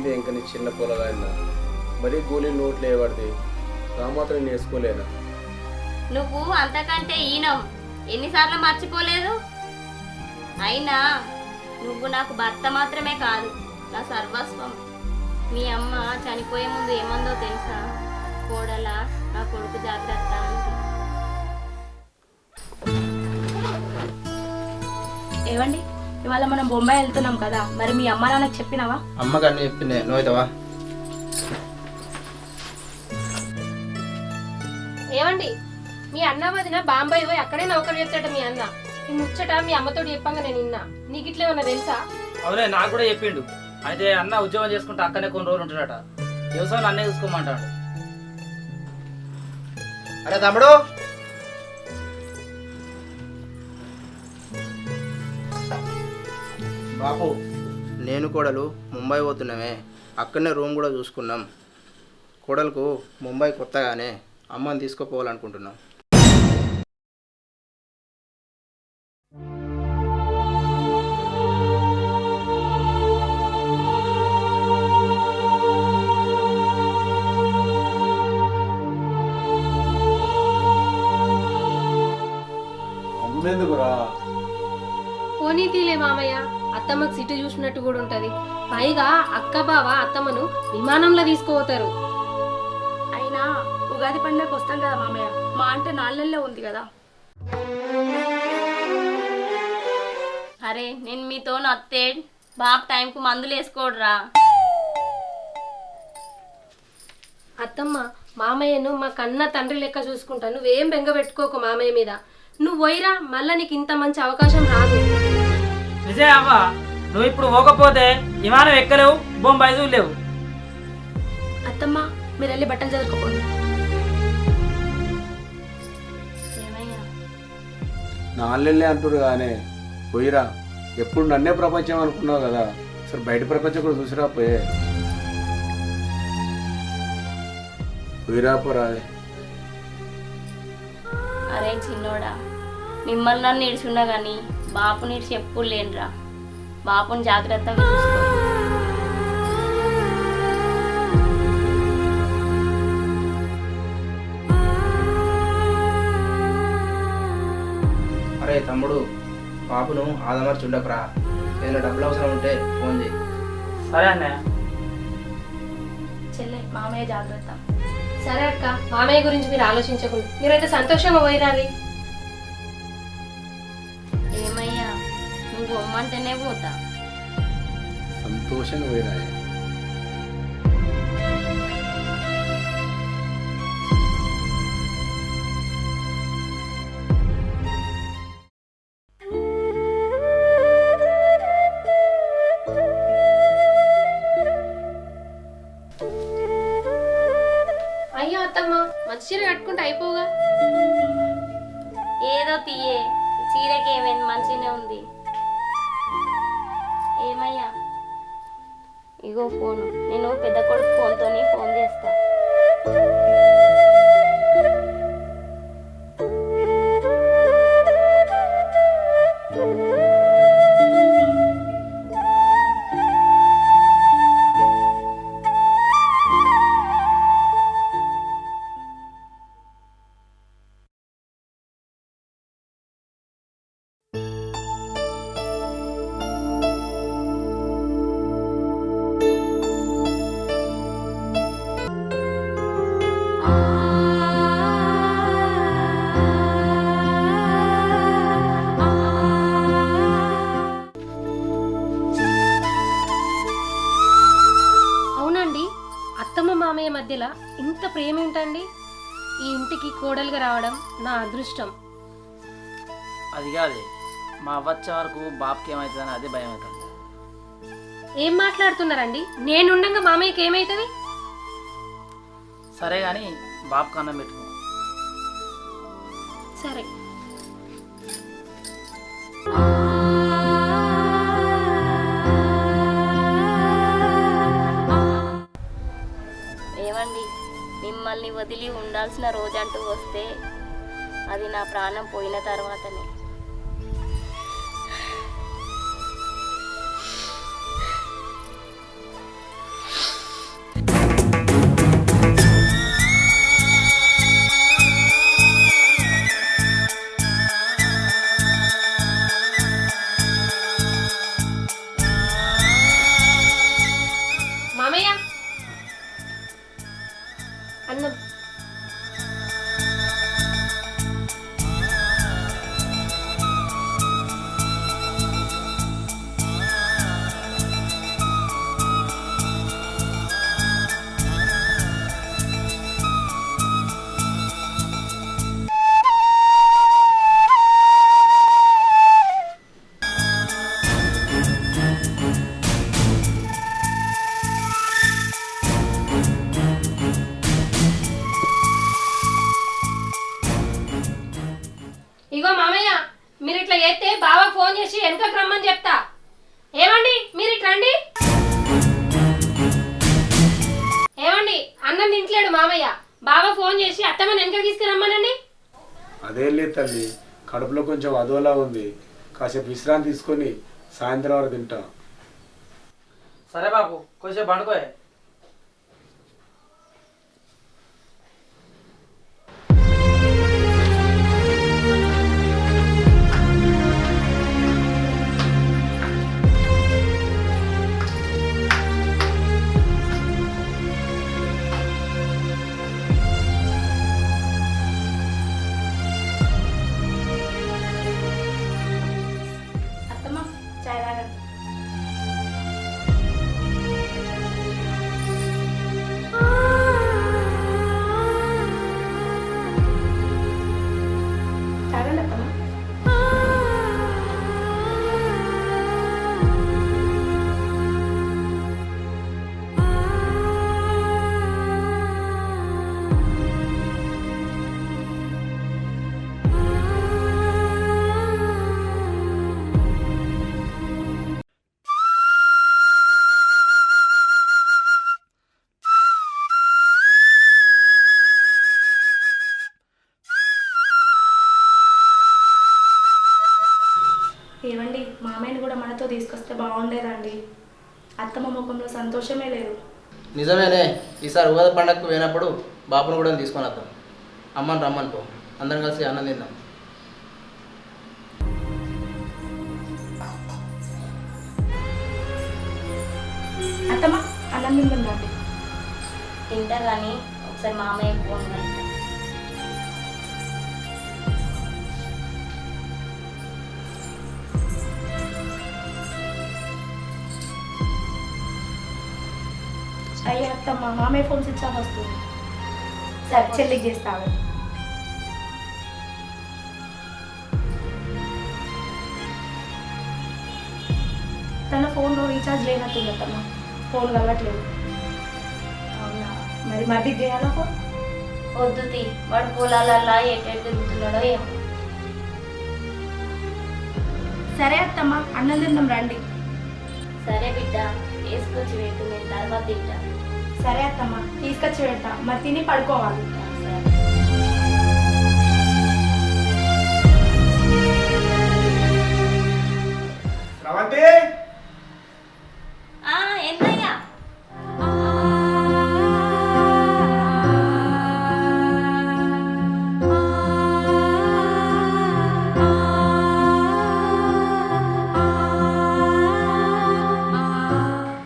అయితే ఇంక నీ చిన్న పొలగాయన మరీ గోళీ నోట్లు వేయబడితే మాత్రం నేర్చుకోలేనా? నువ్వు అంతకంటే ఈనం ఎన్నిసార్లు మర్చిపోలేదు. అయినా నువ్వు నాకు భర్త మాత్రమే కాదు, నా సర్వస్వం. మీ అమ్మ చనిపోయే ముందు ఏమందో తెలుసా? కోడలా నా కొడుకు జాగ్రత్త అంది. ఏవండి, ఇవాళ మనం బొంబాయి వెళ్తున్నాం కదా, మరి మీ అమ్మ నాన్నకి చెప్పినావా? అమ్మకి అన్నీ చెప్పింది, నువ్వుతావా? ఏమండి, మీ అన్న వదిన బాంబాయి పోయి అక్కడే నౌకరు చేస్తాడు మీ అన్న. ఈ ముచ్చట మీ అమ్మతో చెప్పంగా నేను నిన్న. నీకు ఇట్లా ఏమన్నా తెలుసా? అవునే, నాకు కూడా చెప్పిండు. అయితే అన్న ఉద్యోగం చేసుకుంటే అక్కనే కొన్ని రోజులు ఉంటాడట. వ్యవసాయం అన్నే చూసుకోమంటాడు. అరే తమ్ముడు, బాపు నేను కోడలు ముంబై పోతున్నామే, అక్కడనే రూమ్ కూడా చూసుకున్నాం. కోడలకు ముంబై కొత్తగానే అమ్మని తీసుకుపోవాలనుకుంటున్నాం. అమ్మెందుకురా? పోనీ తీలే మామయ్య, అత్తమ్మకి సిటీ చూసినట్టు కూడా ఉంటది. పైగా అక్క బావ అత్తమ్మను విమానంలో తీసుకుపోతారు. అయినా ఉగాది పండుగకి వస్తాం కదా మామయ్య, మా అంటే 4 నెలలే ఉంది కదా. అరే నేను మీతో నత్తే బాబు టైంకు మందులు వేసుకోడురా. అత్తమ్మ, మామయ్యను మా కన్న తండ్రి లెక్క చూసుకుంటా. నువ్వేం బెంగ పెట్టుకోకు మామయ్య మీద. నువ్వు పోయిరా, మళ్ళా నీకు ఇంత మంచి అవకాశం రాదు. నిజే అవ్వ, నువ్వు ఇప్పుడు పోకపోతే విమానం ఎక్కలేవు, బొంబాయి చూడలేవు. అత్తమ్మ, మీరు వెళ్ళి బట్టలు చదువుకోండి. ఏమయ్యా? 4 నెలలే అంటారు కానీ పోయిరా. ఎప్పుడు నన్నే ప్రపంచం అనుకున్నావు కదా, అసలు బయట ప్రపంచం కూడా చూసిరా. పోయిరా పోరా. అరే చిన్నోడా, మిమ్మల్ని నన్ను ఇడుచున్నా కానీ బాపు నీడ్చి ఎప్పుడు లేనురా. బాపుని జాగ్రత్తగా చూసుకో. అరే తమ్ముడు, బాపును ఆదమర్చి ఉండకరా. ఏదైనా డబ్బులు అవసరం ఉంటే ఫోన్ చేయి. సరే అన్నయ్య. చెల్లె, మామయ్య జాగ్రత్త. సరే అక్క, మామయ్య గురించి మీరు ఆలోచించకుండా మీరైతే సంతోషంగా పోయిరాలి. ఏమయ్యా, నువ్వు బొమ్మంటేనే పోతా. సంతోషంగా పోయిరా. అయ్యో అత్తమ్మ, మంచి చీర కట్టుకుంటే అయిపోగా. ఏదో తీయే, చీరకి ఏమైంది, మంచిగానే ఉంది. ఏమయ్యా, ఇగో ఫోను. నేను పెద్ద కొడుకు ఫోన్తోని ఫోన్ చేస్తా. మామయ్య మధ్యలో ఇంత ప్రేమ ఏంటండి? ఈ ఇంటికి కోడలుగా రావడం నా అదృష్టం. అది కాదే, మా అవ్వచ్చే వరకు బాబుకి ఏమవుతుందని అదే భయం అవుతుంది. ఏం మాట్లాడుతున్నారండి? నేనుండగా మామయ్యకి ఏమవుతుంది? సరే కానీ బాబుకి అన్నం పెట్టుకో. సరే. ఏమండి, మిమ్మల్ని వదిలి ఉండాల్సిన రోజంటూ వస్తే అది నా ప్రాణం పోయిన తర్వాతనే. ఇగో మామయ్య మీరు ఇట్లా చేస్తే బావ ఫోన్ చేసి వెనకకు రమ్మని చెప్తా. ఏమండి మీరు ఇట్లా రండి. ఏమండి అన్నం తింటలేడు మామయ్య, బావ ఫోన్ చేసి అత్తమ్మని వెనకకు తీసుకురమ్మనండి. అదేం లేదు తల్లి, కడుపులో కొంచెం అదోలా ఉంది, కాసేపు విశ్రాంతి తీసుకొని సాయంత్రం వరకు తింటా. సరే బాపు కొంచెం పండుకోయే. అత్తమ్మ చాయ్ తాగండి. తాగండి అత్తమ్మ. ఏమండి మామయ్యని కూడా మనతో తీసుకొస్తే బాగుండేదండి. అత్తమ్మ ముఖంలో సంతోషమే లేదు. నిజమేనే, ఈసారి ఉగాది పండగకు పోయినప్పుడు బాబును కూడా తీసుకొని వద్దాం. అమ్మని రమ్మని పో, అందరం కలిసి అన్నం తిందాం. అత్తమ్మ అన్నం తిందండి. తింటా కానీ ఒకసారి మామయ్య ఫోన్ చేస్తా. అయ్యో అత్తమ్మ మామయ్య ఫోన్ స్విచ్ ఆఫ్ వస్తుంది. సరే చెల్లికి చేస్తాను. తన ఫోన్లో రీఛార్జ్ లేనట్టుంది అత్తమ్మ, ఫోన్ కలవట్లేదు. అవునా? మరి మధ్య చేయాలా ఫోన్? వద్దు తీ, వాడు పొలాలల్లా ఎటు తిరుగుతున్నాడో ఏమో. సరే అత్తమ్మ అన్నం తిందాం రండి. సరే బిడ్డ, వేసుకొచ్చి పెట్టు, నేను తర్వాత తింటా. సరే అత్తమ్మ తీసుకొచ్చి పెడతా, మరి తిని పడుకోవాలి. సరే. రవంతి, ఏందయ్యా?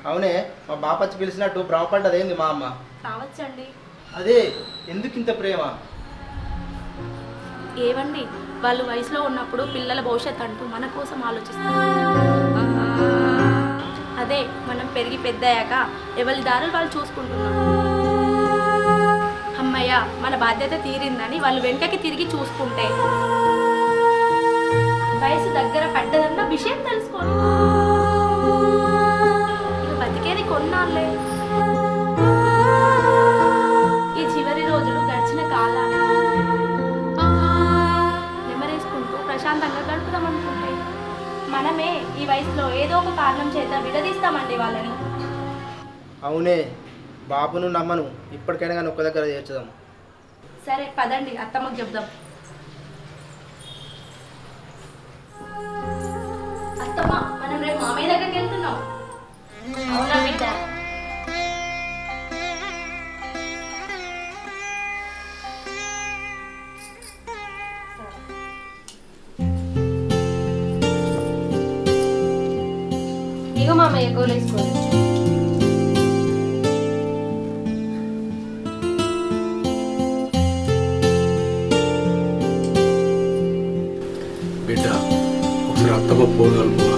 అవునే, మా బాపచ్చి పిలిచినట్టు భ్రమపడ్డది ఏంది మా అమ్మ? కావచ్చండి. అదే, ఎందుకు ఇంత ప్రేమ? ఏవండి వాళ్ళు వయసులో ఉన్నప్పుడు పిల్లల భవిష్యత్తు అంటూ మన కోసం ఆలోచిస్తారు. అదే మనం పెరిగి పెద్దయ్యాక ఎవరి దారులు వాళ్ళు చూసుకుంటున్నాం. అమ్మయ్య మన బాధ్యత తీరిందని వాళ్ళు వెనకకి తిరిగి చూసుకుంటే వయసు దగ్గర పడ్డదన్న విషయం తెలుసుకోండి. ఇక బతికేది కొన్నాళ్ళే. ఈ చివరి రోజులు గడిచిన కాలాన్ని నెమరేసుకుంటూ ప్రశాంతంగా గడుపుదామనుకుంటే మనమే ఈ వయసులో ఏదో ఒక కారణం చేత విడదీస్తామండి వాళ్ళని. అవునే, బాబును నమ్మను, ఇప్పటికైనా కానీ ఒక్క దగ్గర చేర్చుదాం. సరే పదండి అత్తమ్మకు చెప్దాం. అత్తమ్మ మనం రేపు మామయ్య దగ్గరికి వెళ్తున్నాం. అవునా బిడ్డ? ఇగో మామయ్య గోలేసుకోండి. బిడ్డ ఒకసారి అత్తమ్మ పోగలుగువా.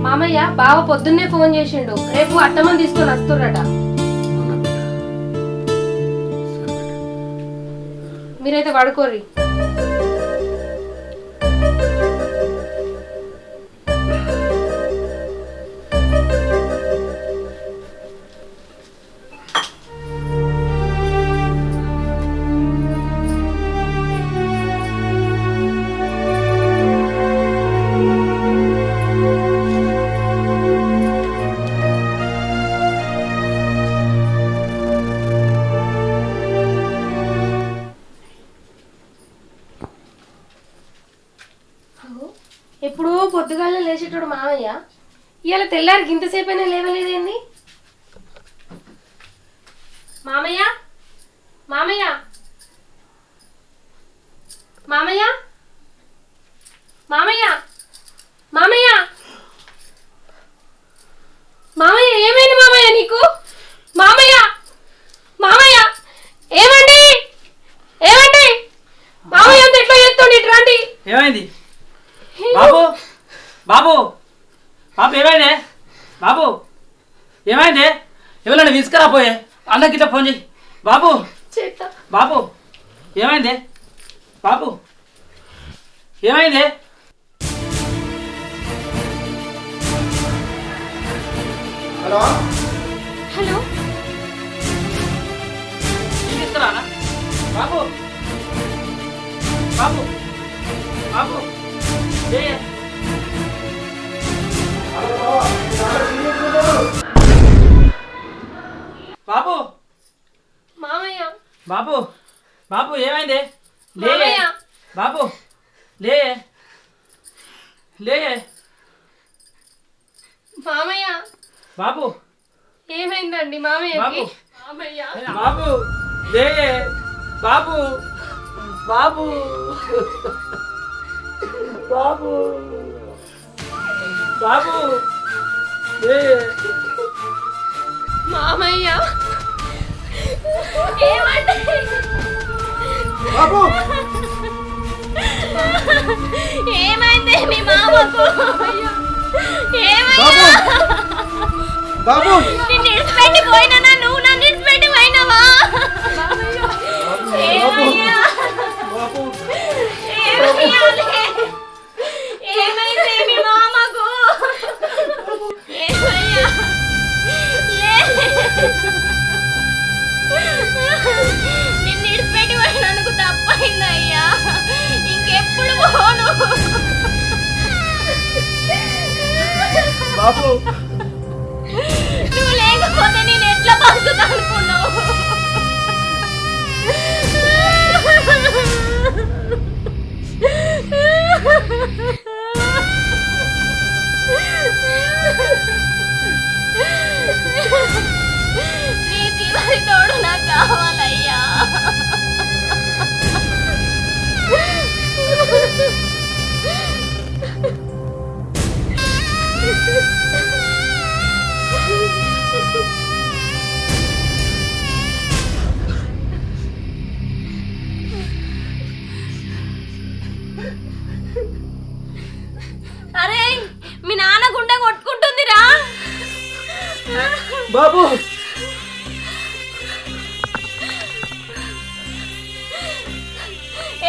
మామయ్య బావ పొద్దున్నే ఫోన్ చేసిండు, రేపు అత్తమ్మని తీసుకొని వస్తుర్రట. అవునా బిడ్డ? సరే బిడ్డ. మీరైతే పడుకోర్రి. ఎప్పుడో పొద్దుగాలనే లేచేటోడు మామయ్య ఇవాళ తెల్లారికి ఇంతసేపైనా లేవలేదేంది? మామయ్య మామయ్య మామయ్య మామయ్య మామయ్య మామయ్య ఏమైంది మామయ్య నీకు? మామయ్య మామయ్య ఏమండి ఏమండి మామయ్య అంత ఎట్లా చేస్తుండి ఇట్లాంటి ఏమైంది బాబు? బాబు బాబు ఏమైంది? బాబు ఏమైంది? ఎవరైనా తీసుకురాపోయే అన్నకి ఇట్లా ఫోన్ చేయి. బాబు చేత బాబు ఏమైంది? బాబు ఏమైంది? హలో హలో తీసుకురా బాబు. బాబు బాబు ఏ బాబు మామయ్య బాబు బాబు ఏమైంది? లే మామయ్య బాబు లే లే మామయ్య బాబు ఏమైందండి మామయ్యకి? బాబు. మామయ్య బాబు లే బాబు బాబు బాబు బాబు లే మామయ్య ఏమండి? బాబు ఏమైంది మీ మామకు? బాబు బాబు నిన్ను ఇడిచిపెట్టి పోయినా నువ్వు నన్ను ఇడిచిపెట్టి పోయినావా? ఏమయ్యా? బాబు ఏమయ్యాలి? ఏమైంది మీ మామకు? ఏమయ్యా? నిన్ను ఇడిచిపెట్టి పోయినందుకు తప్పైందయ్యా. ఇంకెప్పుడు పోను. బాబు నువ్వు లేకపోతే నేను ఎట్లా బతుకుతా అనుకున్నావు? నీ చివరి తోడు నాకు కావాలయ్యా. అరే మీ నాన్న గుండె కొట్టుకుంటుందిరా. బాబు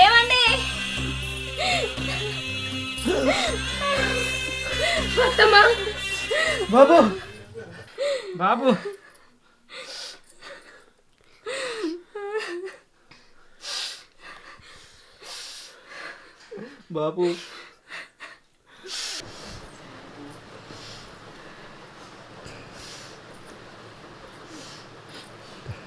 ఏమండి? అత్తమ్మా బాబు బాబు బాబు